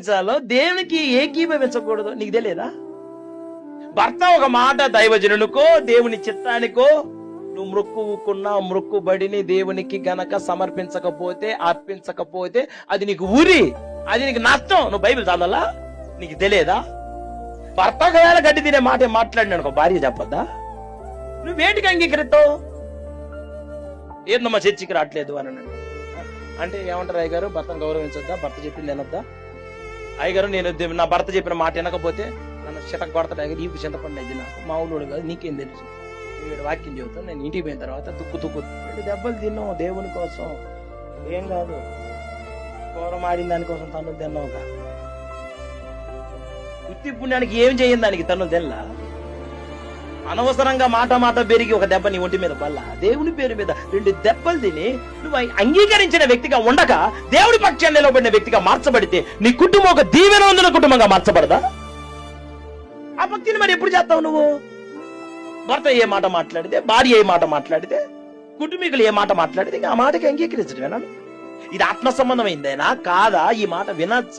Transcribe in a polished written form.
చాలో దేవునికి ఏకీభవించకూడదు, నీకు తెలియదా? భర్త ఒక మాట దైవజనునికో దేవుని చిత్తానికో నువ్వు మొక్కుకున్నా మొక్కుబడిని దేవునికి గనక సమర్పించకపోతే అర్పించకపోతే అది నీకు ఊరి, అది నీకు నష్టం. నువ్వు బైబిల్ చదవాలా? నీకు తెలియదా? భర్త ఒకవేళ గడ్డి తినే మాట మాట్లాడినానుకో భార్య చెప్పద్దా? నువ్వేంటికి అంగీకరిస్తావు? ఏందమ్మా చర్చికి రావట్లేదు అని అన్నాడు అంటే ఏమంటారు అయ్యగారు? భర్తను గౌరవించొద్దా? భర్త చెప్పింది వినొద్దా? అయ్యగారు నేను నా భర్త చెప్పిన మాట వినకపోతే నన్ను చితక కొడతాడు అయ్యగారు. నీకు చింతపండి అది నాకు మామూలు కాదు, నీకేం తెలుసు? వీడు వాక్యం చెబుతాను, నేను ఇంటికి పోయిన తర్వాత తుక్కు దెబ్బలు తిన్నావు దేవుని కోసం, ఏం కాదు. కూర మాడిన దానికోసం తను తిన్నావుగా. వృత్తి పుణ్యానికి ఏం చేయని దానికి తను తెల్లా. అనవసరంగా మాట పెరిగి ఒక దెబ్బ నీ ఒంటి మీద పల్లా. దేవుని పేరు మీద 2 దెబ్బలు తిని నువ్వు అంగీకరించిన వ్యక్తిగా ఉండక దేవుడి పక్షాన్ని నిలబడిన వ్యక్తిగా మార్చబడితే నీ కుటుంబం ఒక దీవెన పొందిన కుటుంబంగా మార్చబడదా? ఆ భక్తిని మరి ఎప్పుడు చేస్తావు నువ్వు? భర్త ఏ మాట మాట్లాడితే, భార్య ఏ మాట మాట్లాడితే, కుటుంబీకులు ఏ మాట మాట్లాడితే ఆ మాటకి అంగీకరించడం. ఇది ఆత్మ సంబంధమైందేనా కాదా? ఈ మాట వినచ్చా?